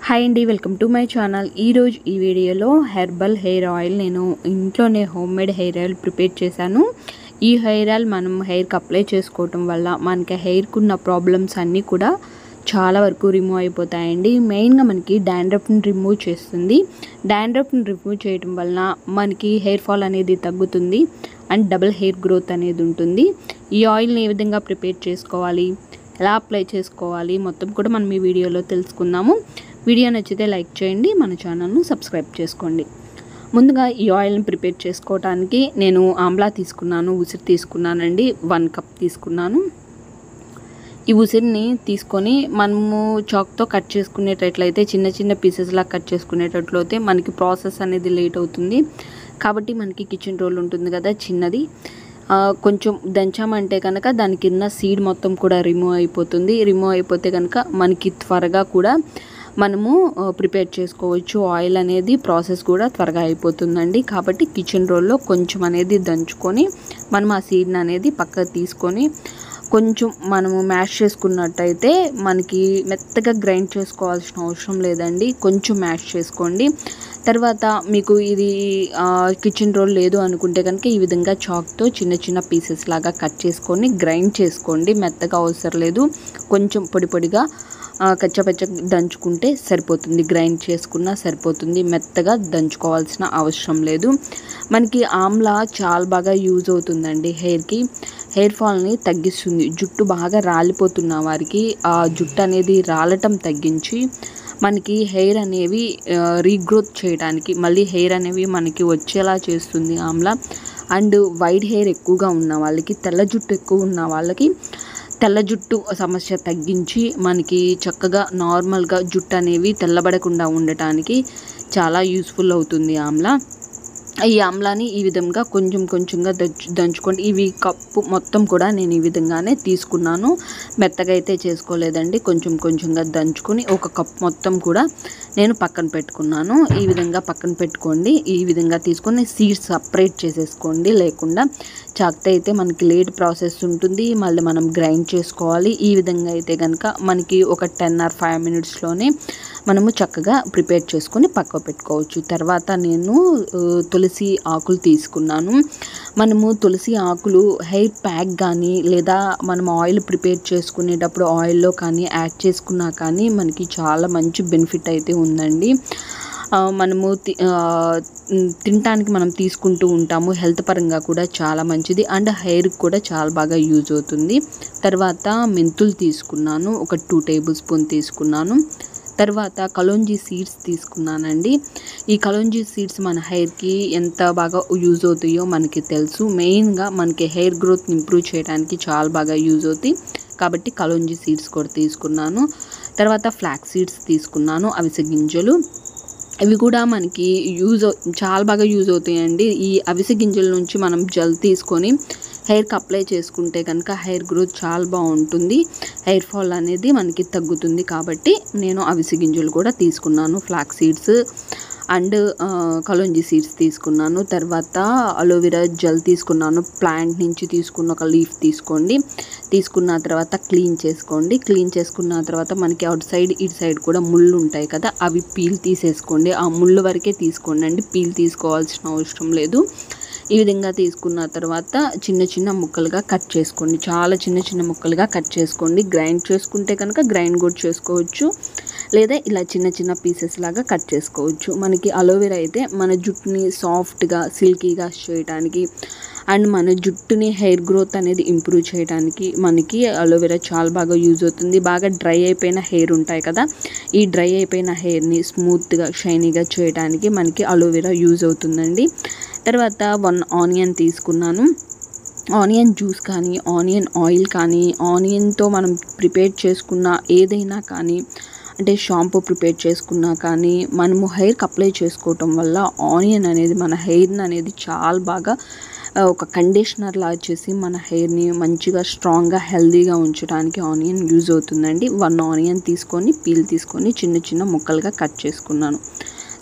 Hi అండి, welcome to my channel. ఈరోజు ఈ వీడియోలో హెర్బల్ హెయిర్ ఆయిల్ నేను ఇంట్లోనే హోమ్మేడ్ హెయిర్ ఆయిల్ ప్రిపేర్ చేశాను. ఈ హెయిర్ ఆయిల్ మనం హెయిర్కి అప్లై చేసుకోవటం వల్ల మనకి హెయిర్కి ఉన్న ప్రాబ్లమ్స్ అన్నీ కూడా చాలా వరకు రిమూవ్ అయిపోతాయండి. మెయిన్గా మనకి డాండ్రఫ్ని రిమూవ్ చేస్తుంది. డాండ్రఫ్ని రిమూవ్ చేయడం వలన మనకి హెయిర్ ఫాల్ అనేది తగ్గుతుంది అండ్ డబుల్ హెయిర్ గ్రోత్ అనేది ఉంటుంది. ఈ ఆయిల్ని ఏ విధంగా ప్రిపేర్ చేసుకోవాలి, ఎలా అప్లై చేసుకోవాలి మొత్తం కూడా మనం ఈ వీడియోలో తెలుసుకుందాము. వీడియో నచ్చితే లైక్ చేయండి, మన ఛానల్ను సబ్స్క్రైబ్ చేసుకోండి. ముందుగా ఈ ఆయిల్ని ప్రిపేర్ చేసుకోవడానికి నేను ఆమ్లా తీసుకున్నాను, ఉసిరి తీసుకున్నానండి. 1 కప్ తీసుకున్నాను. ఈ ఉసిరిని తీసుకొని మనము చాక్తో కట్ చేసుకునేటట్లయితే చిన్న చిన్న పీసెస్లా కట్ చేసుకునేటట్లయితే మనకి ప్రాసెస్ అనేది లేట్ అవుతుంది. కాబట్టి మనకి కిచెన్ రోల్ ఉంటుంది కదా చిన్నది, కొంచెం దంచామంటే కనుక దాని కింద సీడ్ మొత్తం కూడా రిమూవ్ అయిపోతుంది. రిమూవ్ అయిపోతే కనుక మనకి త్వరగా కూడా మనము ప్రిపేర్ చేసుకోవచ్చు. ఆయిల్ అనేది ప్రాసెస్ కూడా త్వరగా అయిపోతుందండి. కాబట్టి కిచెన్ రోల్లో కొంచెం అనేది దంచుకొని మనం ఆ సీడ్ని అనేది పక్కకు తీసుకొని కొంచెం మనము మ్యాష్ చేసుకున్నట్టయితే మనకి మెత్తగా గ్రైండ్ చేసుకోవాల్సిన అవసరం లేదండి. కొంచెం మ్యాష్ చేసుకోండి. తర్వాత మీకు ఇది కిచెన్ రోల్ లేదు అనుకుంటే కనుక ఈ విధంగా చాక్తో చిన్న చిన్న పీసెస్ లాగా కట్ చేసుకొని గ్రైండ్ చేసుకోండి. మెత్తగా అవసరం లేదు, కొంచెం పొడి పొడిగా కచ్చపచ్చ దంచుకుంటే సరిపోతుంది. గ్రైండ్ చేసుకున్నా సరిపోతుంది, మెత్తగా దంచుకోవాల్సిన అవసరం లేదు. మనకి ఆమ్లా చాలా బాగా యూజ్ అవుతుందండి. హెయిర్ ఫాల్ని తగ్గిస్తుంది. జుట్టు బాగా రాలిపోతున్న వారికి ఆ జుట్టు అనేది రాలటం తగ్గించి మనకి హెయిర్ అనేవి రీగ్రోత్ చేయడానికి, మళ్ళీ హెయిర్ అనేవి మనకి వచ్చేలా చేస్తుంది ఆమ్లా. అండ్ వైట్ హెయిర్ ఎక్కువగా ఉన్న వాళ్ళకి, తెల్ల జుట్టు ఎక్కువ ఉన్న వాళ్ళకి తెల్ల జుట్టు సమస్య తగ్గించి మనకి చక్కగా నార్మల్గా జుట్టు అనేవి తెల్లబడకుండా ఉండటానికి చాలా యూస్ఫుల్ అవుతుంది ఆమ్లా. ఈ ఆమ్లాని ఈ విధంగా కొంచెం కొంచెంగా దంచుకోండి. ఇవి కప్పు మొత్తం కూడా నేను ఈ విధంగానే తీసుకున్నాను. మెత్తగా అయితే చేసుకోలేదండి. కొంచెం కొంచెంగా దంచుకొని ఒక కప్ మొత్తం కూడా నేను పక్కన పెట్టుకున్నాను. ఈ విధంగా పక్కన పెట్టుకోండి. ఈ విధంగా తీసుకొని సీడ్స్ సపరేట్ చేసేసుకోండి. లేకుండా చాక్తో అయితే మనకి లేట్ ప్రాసెస్ ఉంటుంది, మళ్ళీ మనం గ్రైండ్ చేసుకోవాలి. ఈ విధంగా అయితే కనుక మనకి ఒక 10 or 5 minutesలోనే మనము చక్కగా ప్రిపేర్ చేసుకొని పక్కకు పెట్టుకోవచ్చు. తర్వాత నేను తులసి ఆకులు తీసుకున్నాను. మనము తులసి ఆకులు హెయిర్ ప్యాక్ కానీ లేదా మనం ఆయిల్ ప్రిపేర్ చేసుకునేటప్పుడు ఆయిల్లో కానీ యాడ్ చేసుకున్నా కానీ మనకి చాలా మంచి బెనిఫిట్ అయితే ఉందండి. మనము తినటానికి మనం తీసుకుంటూ ఉంటాము. హెల్త్ పరంగా కూడా చాలా మంచిది అండ్ హెయిర్కి కూడా చాలా బాగా యూజ్ అవుతుంది. తర్వాత మెంతులు తీసుకున్నాను, ఒక 2 tablespoons తీసుకున్నాను. తర్వాత కలోంజీ సీడ్స్ తీసుకున్నానండి. ఈ కలోంజీ సీడ్స్ మన హెయిర్కి ఎంత బాగా యూజ్ అవుతాయో మనకి తెలుసు. మెయిన్గా మనకి హెయిర్ గ్రోత్ని ఇంప్రూవ్ చేయడానికి చాలా బాగా యూజ్ అవుతాయి. కాబట్టి కలోంజీ సీడ్స్ కూడా తీసుకున్నాను. తర్వాత ఫ్లాక్స్ సీడ్స్ తీసుకున్నాను, అవిసె గింజలు. ఇవి కూడా మనకి చాలా బాగా యూజ్ అవుతాయండి. ఈ అవిసె గింజల నుంచి మనం జెల్ తీసుకొని హెయిర్కి అప్లై చేసుకుంటే కనుక హెయిర్ గ్రోత్ చాలా బాగుంటుంది. హెయిర్ ఫాల్ అనేది మనకి తగ్గుతుంది. కాబట్టి నేను అవిసె గింజలు కూడా తీసుకున్నాను, flax seeds and kalonji seeds తీసుకున్నాను. తర్వాత అలోవెరా జెల్ తీసుకున్నాను. ప్లాంట్ నుంచి తీసుకున్న ఒక లీఫ్ తీసుకోండి. తీసుకున్న తర్వాత క్లీన్ చేసుకోండి. క్లీన్ చేసుకున్న తర్వాత మనకి అవుట్ సైడ్ ఇటు సైడ్ కూడా ముళ్ళు ఉంటాయి కదా, అవి పీల్ తీసేసుకోండి. ఆ ముళ్ళు వరకే తీసుకోండి అండి, పీల్ తీసుకోవాల్సిన అవసరం లేదు. ఈ విధంగా తీసుకున్న తర్వాత చిన్న చిన్న ముక్కలుగా కట్ చేసుకోండి. చాలా చిన్న చిన్న ముక్కలుగా కట్ చేసుకోండి. గ్రైండ్ చేసుకుంటే కనుక గ్రైండ్ కూడా చేసుకోవచ్చు, లేదా ఇలా చిన్న చిన్న పీసెస్ లాగా కట్ చేసుకోవచ్చు. మనకి అలోవెరా అయితే మన జుట్టుని సాఫ్ట్గా సిల్కీగా చేయడానికి అండ్ మన జుట్టుని హెయిర్ గ్రోత్ అనేది ఇంప్రూవ్ చేయడానికి మనకి అలోవెరా చాలా బాగా యూజ్ అవుతుంది. బాగా డ్రై అయిపోయిన హెయిర్ ఉంటాయి కదా, ఈ డ్రై అయిపోయిన హెయిర్ని స్మూత్గా షైనీగా చేయడానికి మనకి అలోవెరా యూజ్ అవుతుందండి. తర్వాత 1 ఆనియన్ తీసుకున్నాను. ఆనియన్ జ్యూస్ కానీ, ఆనియన్ ఆయిల్ కానీ, ఆనియన్తో మనం ప్రిపేర్ చేసుకున్న ఏదైనా కానీ, అంటే షాంపూ ప్రిపేర్ చేసుకున్నా కానీ మనము హెయిర్కి అప్లై చేసుకోవటం వల్ల ఆనియన్ అనేది మన హెయిర్ని అనేది చాలా బాగా ఒక కండిషనర్ లాగా చేసి మన హెయిర్ని మంచిగా స్ట్రాంగ్గా హెల్దీగా ఉంచడానికి ఆనియన్ యూజ్ అవుతుందండి. 1 ఆనియన్ తీసుకొని పీల్ తీసుకొని చిన్న చిన్న ముక్కలుగా కట్ చేసుకున్నాను.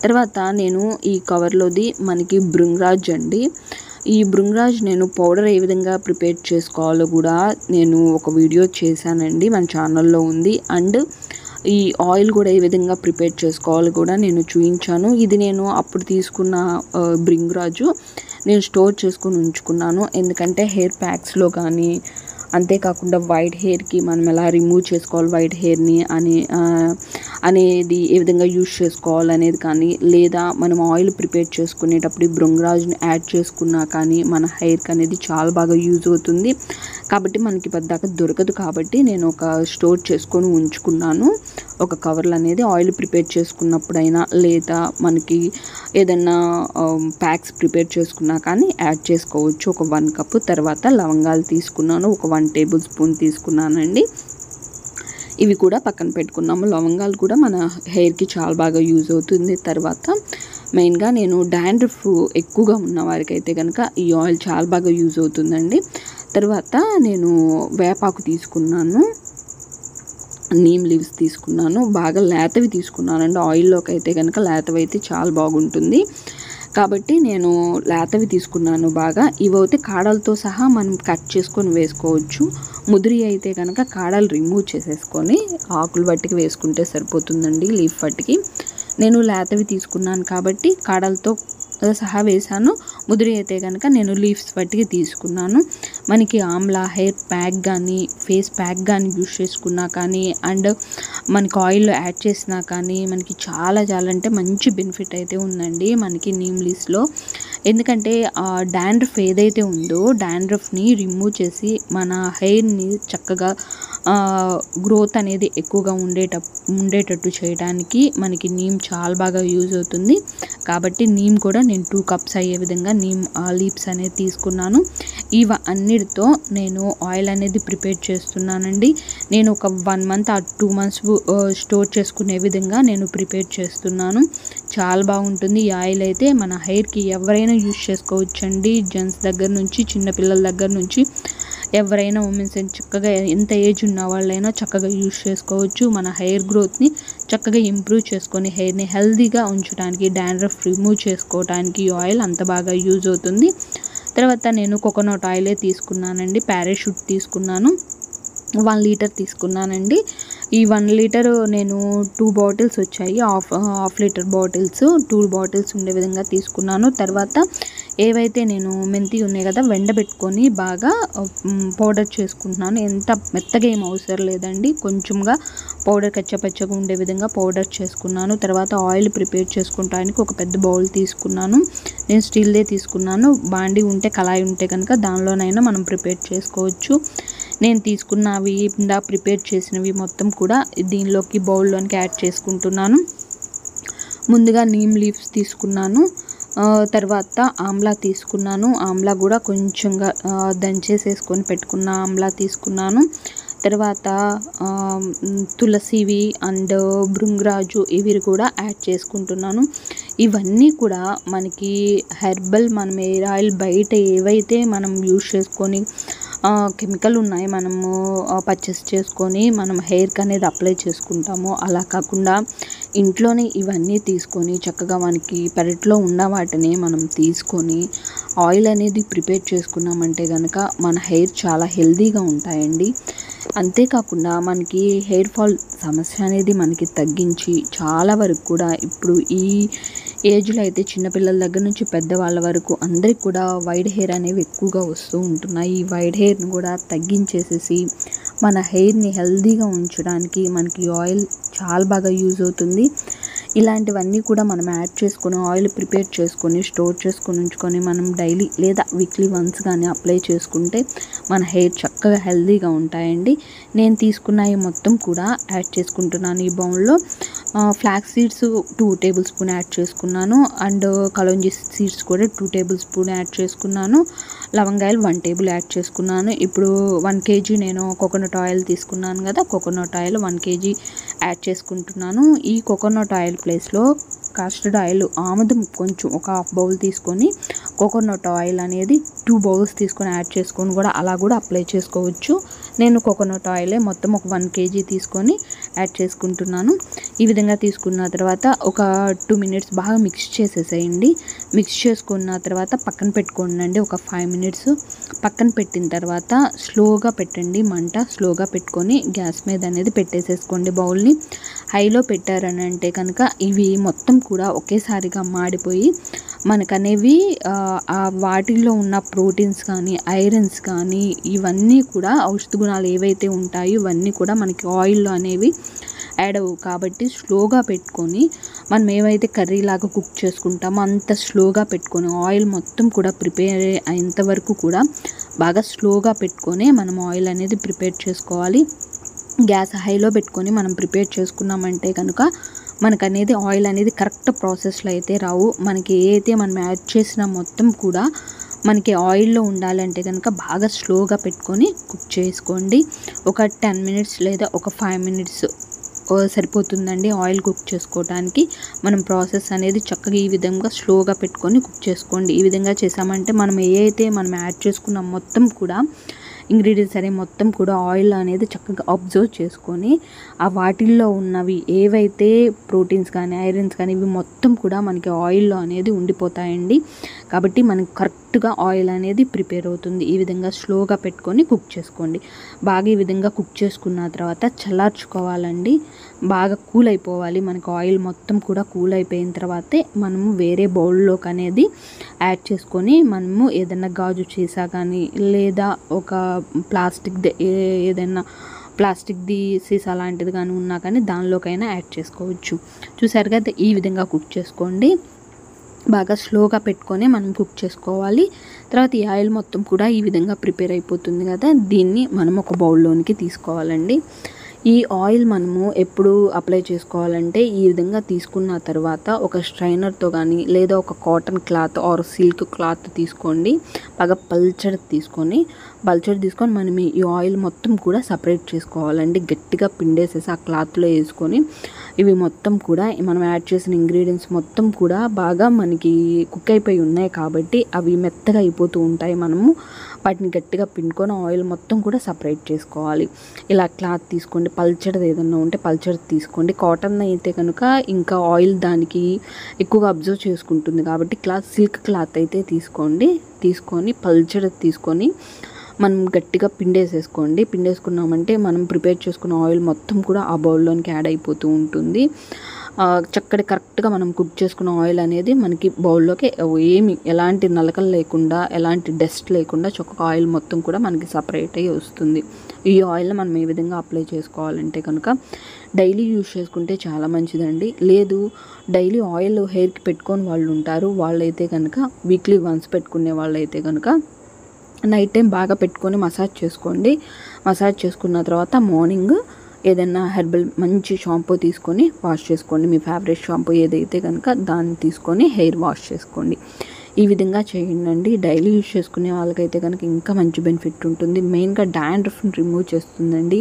తర్వాత నేను ఈ కవర్లోది మనకి భృంగరాజ్ అండి. ఈ భృంగరాజ్ నేను పౌడర్ ఏ విధంగా ప్రిపేర్ చేసుకోవాలో కూడా నేను ఒక వీడియో చేశానండి, మన ఛానల్లో ఉంది. అండ్ ఈ ఆయిల్ కూడా ఏ విధంగా ప్రిపేర్ చేసుకోవాలి కూడా నేను చూపించాను. ఇది నేను అప్పుడు తీసుకున్న భృంగిరాజు నేను స్టోర్ చేసుకుని ఉంచుకున్నాను. ఎందుకంటే హెయిర్ ప్యాక్స్లో కానీ, అంతేకాకుండా వైట్ హెయిర్కి మనం ఎలా రిమూవ్ చేసుకోవాలి వైట్ హెయిర్ని అనేది ఏ విధంగా యూజ్ చేసుకోవాలి అనేది కానీ, లేదా మనం ఆయిల్ ప్రిపేర్ చేసుకునేటప్పుడు భృంగిరాజుని యాడ్ చేసుకున్నా కానీ మన హెయిర్కి అనేది చాలా బాగా యూజ్ అవుతుంది. కాబట్టి మనకి పెద్దగా దొరకదు. కాబట్టి నేను ఒక స్టోర్ చేసుకొని ఉంచుకున్నాను ఒక కవర్లు అనేది. ఆయిల్ ప్రిపేర్ చేసుకున్నప్పుడైనా లేదా మనకి ఏదన్నా ప్యాక్స్ ప్రిపేర్ చేసుకున్నా కానీ యాడ్ చేసుకోవచ్చు. ఒక 1 కప్. తర్వాత లవంగాలు తీసుకున్నాను, ఒక 1 టేబుల్ స్పూన్ తీసుకున్నానండి. ఇవి కూడా పక్కన పెట్టుకున్నాము. లవంగాలు కూడా మన హెయిర్కి చాలా బాగా యూజ్ అవుతుంది. తర్వాత మెయిన్గా నేను డాండ్రఫ్ ఎక్కువగా ఉన్న వారికి అయితే కనుక ఈ ఆయిల్ చాలా బాగా యూజ్ అవుతుందండి. తర్వాత నేను వేపాకు తీసుకున్నాను, నీమ్ లీవ్స్ తీసుకున్నాను, బాగా లేతవి తీసుకున్నానండి. ఆయిల్లోకి అయితే కనుక లేతవి అయితే చాలా బాగుంటుంది కాబట్టి నేను లేతవి తీసుకున్నాను బాగా. ఇవైతే కాడలతో సహా మనం కట్ చేసుకొని వేసుకోవచ్చు. ముదిరి అయితే కనుక కాడలు రిమూవ్ చేసేసుకొని ఆకులు వట్టికి వేసుకుంటే సరిపోతుందండి, లీఫ్ వట్టికి. నేను లేతవి తీసుకున్నాను కాబట్టి కాడలతో సహా వేసాను. ముదిరి అయితే కనుక నేను లీవ్స్ వట్టికి తీసుకున్నాను. మనకి ఆమ్లా హెయిర్ ప్యాక్ కానీ, ఫేస్ ప్యాక్ కానీ యూజ్ చేసుకున్నా కానీ, అండ్ మనకి ఆయిల్ యాడ్ చేసినా కానీ మనకి చాలా అంటే మంచి బెనిఫిట్ అయితే ఉందండి మనకి నీమ్ లీవ్స్లో. ఎందుకంటే డాండ్రఫ్ ఏదైతే ఉందో డాండ్రఫ్ని రిమూవ్ చేసి మన హెయిర్ని చక్కగా గ్రోత్ అనేది ఎక్కువగా ఉండేటట్టు చేయడానికి మనకి నీమ్ చాలా బాగా యూజ్ అవుతుంది. కాబట్టి నీమ్ కూడా నేను 2 కప్స్ అయ్యే విధంగా నీమ్ లీవ్స్ అనేది తీసుకున్నాను. అన్నిటితో నేను ఆయిల్ అనేది ప్రిపేర్ చేస్తున్నానండి. నేను ఒక 1 మంత్ ఆ 2 మంత్స్ స్టోర్ చేసుకునే విధంగా నేను ప్రిపేర్ చేస్తున్నాను. చాలా బాగుంటుంది ఈ ఆయిల్ అయితే. మన హెయిర్కి ఎవరైనా యూజ్ చేసుకోవచ్చండి. జెంట్స్ దగ్గర నుంచి చిన్నపిల్లల దగ్గర నుంచి ఎవరైనా ఉమెన్స్ చక్కగా ఎంత ఏజ్ ఉన్న వాళ్ళైనా చక్కగా యూజ్ చేసుకోవచ్చు. మన హెయిర్ గ్రోత్ని చక్కగా ఇంప్రూవ్ చేసుకొని హెయిర్ని హెల్తీగా ఉంచడానికి, డాండ్రఫ్ రిమూవ్ చేసుకోవడానికి ఈ ఆయిల్ అంత బాగా యూజ్ అవుతుంది. తర్వాత నేను కోకోనట్ ఆయిలే తీసుకున్నానండి. పారాషూట్ తీసుకున్నాను, 1 లీటర్ తీసుకున్నానండి. ఈ 1 లీటర్ నేను 2 బాటిల్స్ వచ్చాయి. హాఫ్ లీటర్ బాటిల్స్ 2 బాటిల్స్ ఉండే విధంగా తీసుకున్నాను. తర్వాత ఏవైతే నేను మెంతి ఉన్నాయి కదా వెండబెట్టుకొని బాగా పౌడర్ చేసుకుంటున్నాను. ఎంత మెత్తగా ఏం అవసరం లేదండి, కొంచెంగా పౌడర్ కచ్చపచ్చగా ఉండే విధంగా పౌడర్ చేసుకున్నాను. తర్వాత ఆయిల్ ప్రిపేర్ చేసుకుంటానికి ఒక పెద్ద బౌల్ తీసుకున్నాను. నేను స్టీల్దే తీసుకున్నాను. బాండి ఉంటే కళాయి ఉంటే కనుక దానిలోనైనా మనం ప్రిపేర్ చేసుకోవచ్చు. నేను తీసుకున్నవి ప్రిపేర్ చేసినవి మొత్తం కూడా దీనిలోకి బౌల్లోనికి యాడ్ చేసుకుంటున్నాను. ముందుగా నీమ్ లీవ్స్ తీసుకున్నాను. తర్వాత ఆమ్లా తీసుకున్నాను. ఆమ్లా కూడా కొంచెంగా దంచేసేసుకొని పెట్టుకున్న ఆమ్లా తీసుకున్నాను. తర్వాత తులసివి అండ్ భృంగిరాజు ఇవి కూడా యాడ్ చేసుకుంటున్నాను. ఇవన్నీ కూడా మనకి హెర్బల్ మనం హెయిర్ ఆయిల్ బయట ఏవైతే మనం యూజ్ చేసుకొని కెమికల్ ఉన్నాయి మనము పర్చేస్ చేసుకొని మనం హెయిర్కి అనేది అప్లై చేసుకుంటామో అలా కాకుండా ఇంట్లోనే ఇవన్నీ తీసుకొని చక్కగా మనకి పెరట్లో ఉన్న వాటిని మనం తీసుకొని ఆయిల్ అనేది ప్రిపేర్ చేసుకున్నామంటే కనుక మన హెయిర్ చాలా హెల్తీగా ఉంటాయండి. అంతేకాకుండా మనకి హెయిర్ ఫాల్ సమస్య అనేది మనకి తగ్గించి చాలా వరకు కూడా ఇప్పుడు ఈ ఏజ్లో అయితే చిన్నపిల్లల దగ్గర నుంచి పెద్దవాళ్ళ వరకు అందరికి కూడా వైట్ హెయిర్ అనేవి ఎక్కువగా వస్తూ ఉంటున్నాయి. ఈ వైట్ హెయిర్ని కూడా తగ్గించేసేసి మన హెయిర్ని హెల్తీగా ఉంచడానికి మనకి ఆయిల్ చాలా బాగా యూజ్ అవుతుంది. ఇలాంటివన్నీ కూడా మనం యాడ్ చేసుకొని ఆయిల్ ప్రిపేర్ చేసుకొని స్టోర్ చేసుకొని ఉంచుకొని మనం డైలీ లేదా వీక్లీ వన్స్ కానీ అప్లై చేసుకుంటే మన హెయిర్ చక్కగా హెల్తీగా ఉంటాయండి. నేను తీసుకున్నవి మొత్తం కూడా యాడ్ చేసుకుంటున్నాను ఈ బౌల్లో. Flax seeds 2 table spoon add చేసుకున్నాను. అండ్ కలోంజీ సీడ్స్ కూడా 2 టేబుల్ స్పూన్ యాడ్ చేసుకున్నాను. లవంగాయలు 1 టేబుల్ యాడ్ చేసుకున్నాను. ఇప్పుడు 1 kg నేను కోకోనట్ ఆయిల్ తీసుకున్నాను కదా, కోకోనట్ ఆయిల్ 1 kg యాడ్ చేసుకుంటున్నాను. ఈ కోకోనట్ ఆయిల్ ప్లేస్లో కస్టర్డ్ ఆయిల్ ఆముదం కొంచెం ఒక హాఫ్ బౌల్ తీసుకొని కోకోనట్ ఆయిల్ అనేది 2 బౌల్స్ తీసుకొని యాడ్ చేసుకొని కూడా అలా కూడా అప్లై చేసుకోవచ్చు. నేను కోకోనట్ ఆయిలే మొత్తం ఒక 1 kg తీసుకొని యాడ్ చేసుకుంటున్నాను. ఈ విధంగా తీసుకున్న తర్వాత ఒక 2 minutes బాగా మిక్స్ చేసేసేయండి. మిక్స్ చేసుకున్న తర్వాత పక్కన పెట్టుకోండి. ఒక 5 minutes పక్కన పెట్టిన తర్వాత స్లోగా పెట్టండి, మంట స్లోగా పెట్టుకొని గ్యాస్ మీద అనేది పెట్టేసేసుకోండి బౌల్ని. హైలో పెట్టారని అంటే కనుక ఇవి మొత్తం కూడా ఒకేసారిగా మాడిపోయి మనకనేవి వాటిల్లో ఉన్న ప్రోటీన్స్ కానీ ఐరన్స్ కానీ ఇవన్నీ కూడా ఔషధ గుణాలు ఏవైతే ఉంటాయో ఇవన్నీ కూడా మనకి ఆయిల్లో అనేవి యాడ్ అవ్వవు. కాబట్టి స్లోగా పెట్టుకొని మనం ఏవైతే కర్రీ లాగా కుక్ చేసుకుంటామో అంత స్లోగా పెట్టుకొని ఆయిల్ మొత్తం కూడా ప్రిపేర్ అయ్యేంత వరకు కూడా బాగా స్లోగా పెట్టుకొని మనం ఆయిల్ అనేది ప్రిపేర్ చేసుకోవాలి. గ్యాస్ హైలో పెట్టుకొని మనం ప్రిపేర్ చేసుకున్నామంటే కనుక మనకనేది ఆయిల్ అనేది కరెక్ట్ ప్రాసెస్లో అయితే రావు. మనకి ఏదైతే మనం యాడ్ చేసిన మొత్తం కూడా మనకి ఆయిల్లో ఉండాలంటే కనుక బాగా స్లోగా పెట్టుకొని కుక్ చేసుకోండి. ఒక 10 మినిట్స్ లేదా ఒక 5 మినిట్స్ సరిపోతుందండి ఆయిల్ కుక్ చేసుకోవడానికి. మనం ప్రాసెస్ అనేది చక్కగా ఈ విధంగా స్లోగా పెట్టుకొని కుక్ చేసుకోండి. ఈ విధంగా చేసామంటే మనం యాడ్ చేసుకున్న మొత్తం కూడా ఇంగ్రీడియంట్స్ అనేవి మొత్తం కూడా ఆయిల్ అనేది చక్కగా అబ్జర్వ్ చేసుకొని వాటిల్లో ఉన్నవి ఏవైతే ప్రోటీన్స్ కానీ ఐరన్స్ కానీ ఇవి మొత్తం కూడా మనకి ఆయిల్లో అనేది ఉండిపోతాయండి. కాబట్టి మనకి కరెక్ట్గా ఆయిల్ అనేది ప్రిపేర్ అవుతుంది. ఈ విధంగా స్లోగా పెట్టుకొని కుక్ చేసుకోండి. బాగా ఈ విధంగా కుక్ చేసుకున్న తర్వాత చల్లార్చుకోవాలండి. బాగా కూల్ అయిపోవాలి. మనకు ఆయిల్ మొత్తం కూడా కూల్ అయిపోయిన తర్వాతే మనము వేరే బౌల్లోకి అనేది యాడ్ చేసుకొని మనము ఏదైనా గాజు సీసా కానీ లేదా ఒక ప్లాస్టిక్ది సీసా లాంటిది కానీ ఉన్నా కానీ దానిలోకైనా యాడ్ చేసుకోవచ్చు. చూసారు కదా, ఈ విధంగా కుక్ చేసుకోండి. బాగా స్లోగా పెట్టుకొని మనం కుక్ చేసుకోవాలి. తర్వాత ఈ ఆయిల్ మొత్తం కూడా ఈ విధంగా ప్రిపేర్ అయిపోతుంది కదా, దీన్ని మనం ఒక బౌల్లోనికి తీసుకోవాలండి. ఈ ఆయిల్ మనము ఎప్పుడు అప్లై చేసుకోవాలంటే ఈ విధంగా తీసుకున్న తర్వాత ఒక స్ట్రైనర్తో కానీ లేదా ఒక cotton cloth are silk cloth తీసుకోండి. బాగా పల్చడి తీసుకొని మనం ఈ ఆయిల్ మొత్తం కూడా సపరేట్ చేసుకోవాలండి. గట్టిగా పిండేసేసి ఆ క్లాత్లో వేసుకొని ఇవి మొత్తం కూడా మనం యాడ్ చేసిన ఇంగ్రీడియంట్స్ మొత్తం కూడా బాగా మనకి కుక్ అయిపోయి ఉన్నాయి కాబట్టి అవి మెత్తగా అయిపోతూ ఉంటాయి. మనము వాటిని గట్టిగా పిండుకొని ఆయిల్ మొత్తం కూడా సపరేట్ చేసుకోవాలి. ఇలా క్లాత్ తీసుకోండి. పల్చడిది ఏదన్నా ఉంటే పల్చడి తీసుకోండి. కాటన్ అయితే కనుక ఇంకా ఆయిల్ దానికి ఎక్కువగా అబ్జర్వ్ చేసుకుంటుంది కాబట్టి సిల్క్ క్లాత్ అయితే తీసుకొని పల్చడి తీసుకొని మనం గట్టిగా పిండేసుకున్నామంటే మనం ప్రిపేర్ చేసుకున్న ఆయిల్ మొత్తం కూడా ఆ బౌల్లోనికి యాడ్ అయిపోతూ ఉంటుంది. కరెక్ట్గా మనం కుక్ చేసుకున్న ఆయిల్ అనేది మనకి బౌల్లోకి ఎలాంటి నలకలు లేకుండా ఎలాంటి డస్ట్ లేకుండా చక్కగా ఆయిల్ మొత్తం కూడా మనకి సపరేట్ అయ్యి వస్తుంది. ఈ ఆయిల్ని మనం ఏ విధంగా అప్లై చేసుకోవాలంటే కనుక డైలీ యూజ్ చేసుకుంటే చాలా మంచిదండి. లేదు డైలీ ఆయిల్ హెయిర్కి పెట్టుకొని వాళ్ళు ఉంటారు, వాళ్ళైతే కనుక వీక్లీ వన్స్ పెట్టుకునే వాళ్ళైతే కనుక నైట్ టైం బాగా పెట్టుకొని మసాజ్ చేసుకోండి. మసాజ్ చేసుకున్న తర్వాత మార్నింగ్ ఏదైనా హెర్బల్ మంచి షాంపూ తీసుకొని వాష్ చేసుకోండి. మీ ఫేవరెట్ షాంపూ ఏదైతే కనుక దాన్ని తీసుకొని హెయిర్ వాష్ చేసుకోండి. ఈ విధంగా చేయండి. డైలీ యూజ్ చేసుకునే వాళ్ళకైతే కనుక ఇంకా మంచి బెనిఫిట్ ఉంటుంది. మెయిన్గా డాండ్రఫ్ని రిమూవ్ చేస్తుందండి.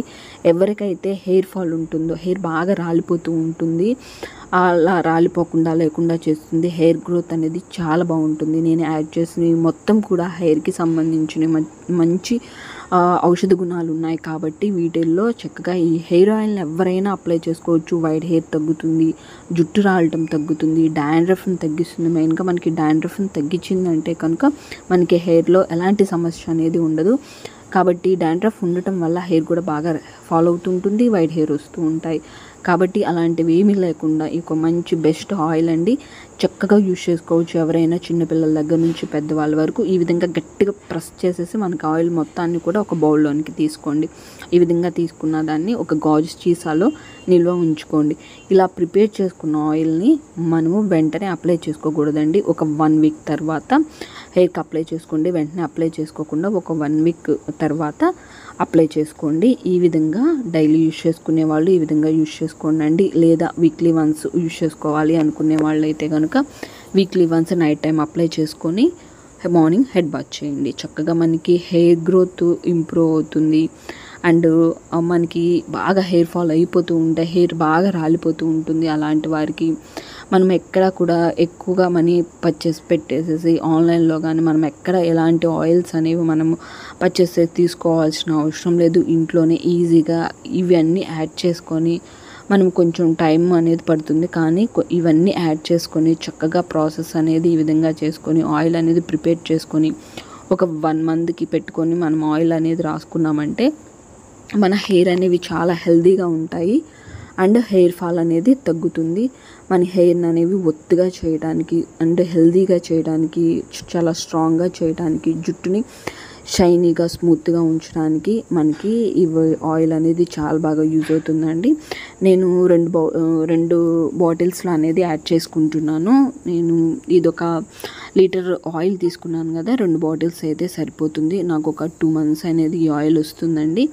ఎవరికైతే హెయిర్ ఫాల్ ఉంటుందో, హెయిర్ బాగా రాలిపోతూ ఉంటుంది, అలా రాలిపోకుండా లేకుండా చేస్తుంది. హెయిర్ గ్రోత్ అనేది చాలా బాగుంటుంది. నేను యాడ్ చేసిన మొత్తం కూడా హెయిర్కి సంబంధించిన మంచి ఔషధ గుణాలు ఉన్నాయి కాబట్టి వీటిల్లో చక్కగా ఈ హెయిర్ ఆయిల్ని ఎవరైనా అప్లై చేసుకోవచ్చు. వైట్ హెయిర్ తగ్గుతుంది, జుట్టు రాలటం తగ్గుతుంది, డాండ్రఫ్ని తగ్గిస్తుంది. మెయిన్గా మనకి డాండ్రఫ్ని తగ్గించిందంటే కనుక మనకి హెయిర్లో ఎలాంటి సమస్య అనేది ఉండదు. కాబట్టి డాండ్రఫ్ ఉండటం వల్ల హెయిర్ కూడా బాగా ఫాలో అవుతుంటుంది, వైట్ హెయిర్ వస్తూ ఉంటాయి. కాబట్టి అలాంటివి ఏమీ లేకుండా ఈ ఒక మంచి బెస్ట్ ఆయిల్ అండి. చక్కగా యూజ్ చేసుకోవచ్చు ఎవరైనా, చిన్నపిల్లల దగ్గర నుంచి పెద్దవాళ్ళ వరకు. ఈ విధంగా గట్టిగా ప్రెస్ చేసేసి మనకి ఆయిల్ మొత్తాన్ని కూడా ఒక బౌల్లోనికి తీసుకోండి. ఈ విధంగా తీసుకున్న దాన్ని ఒక గాజు సీసాలో నిల్వ ఉంచుకోండి. ఇలా ప్రిపేర్ చేసుకున్న ఆయిల్ని మనము వెంటనే అప్లై చేసుకోకూడదండి. ఒక 1 వీక్ తర్వాత హెయిర్కి అప్లై చేసుకోండి. వెంటనే అప్లై చేసుకోకుండా ఒక 1 వీక్ తర్వాత అప్లై చేసుకోండి. ఈ విధంగా డైలీ యూజ్ చేసుకునే వాళ్ళు ఈ విధంగా యూజ్ చేసుకోండి. లేదా వీక్లీ వన్స్ యూజ్ చేసుకోవాలి అనుకునే వాళ్ళు అయితే కనుక weekly once night time apply చేసుకొని మార్నింగ్ హెడ్ బాత్ చేయండి. చక్కగా మనకి హెయిర్ గ్రోత్ ఇంప్రూవ్ అవుతుంది. అండ్ మనకి బాగా హెయిర్ ఫాల్ అయిపోతూ ఉంటాయి, హెయిర్ బాగా రాలిపోతూ ఉంటుంది. అలాంటి వారికి మనం ఎక్కడ కూడా ఎక్కువగా మనీ పర్చేస్ పెట్టేసేసి ఆన్లైన్లో కానీ మనం ఎక్కడ ఎలాంటి ఆయిల్స్ అనేవి మనము పర్చేస్ తీసుకోవాల్సిన అవసరం లేదు. ఇంట్లోనే ఈజీగా ఇవన్నీ యాడ్ చేసుకొని మనం కొంచెం టైం అనేది పడుతుంది, కానీ ఇవన్నీ యాడ్ చేసుకొని చక్కగా ప్రాసెస్ అనేది ఈ విధంగా చేసుకొని ఆయిల్ అనేది ప్రిపేర్ చేసుకొని ఒక 1 మంత్కి పెట్టుకొని మనం ఆయిల్ అనేది రాసుకున్నామంటే మన హెయిర్ అనేవి చాలా హెల్తీగా ఉంటాయి. అండ్ హెయిర్ ఫాల్ అనేది తగ్గుతుంది. మన హెయిర్ని అనేవి ఒత్తుగా చేయడానికి అండ్ హెల్దీగా చేయడానికి, చాలా స్ట్రాంగ్గా చేయడానికి, జుట్టుని షైనీగా స్మూత్గా ఉంచడానికి మనకి ఈ ఆయిల్ అనేది చాలా బాగా యూజ్ అవుతుందండి. నేను 2 బాటిల్స్లో అనేది యాడ్ చేసుకుంటున్నాను. నేను ఇదొక లీటర్ ఆయిల్ తీసుకున్నాను కదా, 2 బాటిల్స్ అయితే సరిపోతుంది. నాకు ఒక 2 months అనేది ఈ ఆయిల్ వస్తుందండి.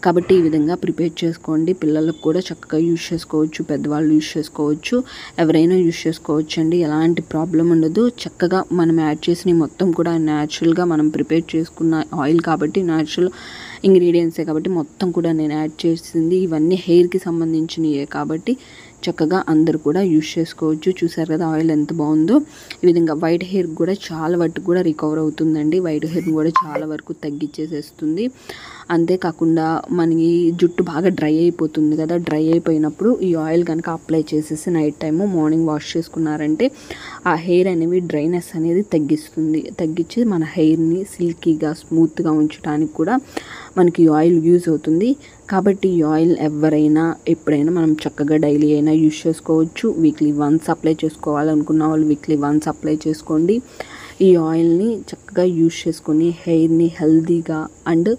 కాబట్టి ఈ విధంగా ప్రిపేర్ చేసుకోండి. పిల్లలకు కూడా చక్కగా యూజ్ చేసుకోవచ్చు, పెద్దవాళ్ళు యూజ్ చేసుకోవచ్చు, ఎవరైనా యూజ్ చేసుకోవచ్చు అండి. ఎలాంటి ప్రాబ్లం ఉండదు. చక్కగా మనం యాడ్ చేసిన మొత్తం కూడా న్యాచురల్గా మనం ప్రిపేర్ చేసుకున్న ఆయిల్ కాబట్టి, న్యాచురల్ ఇంగ్రీడియంట్సే కాబట్టి మొత్తం కూడా నేను యాడ్ చేసింది ఇవన్నీ హెయిర్కి సంబంధించినవే కాబట్టి చక్కగా అందరు కూడా యూజ్ చేసుకోవచ్చు. చూసారు కదా ఆయిల్ ఎంత బాగుందో. ఈ విధంగా వైట్ హెయిర్ కూడా చాలా వరకు కూడా రికవర్ అవుతుందండి. వైట్ హెయిర్ని కూడా చాలా వరకు తగ్గించేసేస్తుంది. అంతేకాకుండా మనకి జుట్టు బాగా డ్రై అయిపోతుంది కదా, డ్రై అయిపోయినప్పుడు ఈ ఆయిల్ కనుక అప్లై చేసేసి నైట్ టైము మార్నింగ్ వాష్ చేసుకున్నారంటే ఆ హెయిర్ అనేవి డ్రైనెస్ అనేది తగ్గించి మన హెయిర్ని సిల్కీగా స్మూత్గా ఉంచడానికి కూడా మనకి ఈ ఆయిల్ యూజ్ అవుతుంది. కాబట్టి ఈ ఆయిల్ ఎవరైనా ఎప్పుడైనా మనం చక్కగా డైలీ అయినా యూజ్ చేసుకోవచ్చు. వీక్లీ వన్స్ అప్లై చేసుకోవాలనుకున్న వాళ్ళు వీక్లీ వన్స్ అప్లై చేసుకోండి. ఈ ఆయిల్ని చక్కగా యూజ్ చేసుకొని హెయిర్ని హెల్దీగా అండ్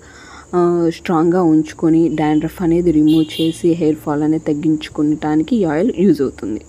స్ట్రాంగ్గా ఉంచుకొని డాండ్రఫ్ అనేది రిమూవ్ చేసి హెయిర్ ఫాల్ అనేది తగ్గించుకోవడానికి ఈ ఆయిల్ యూజ్ అవుతుంది.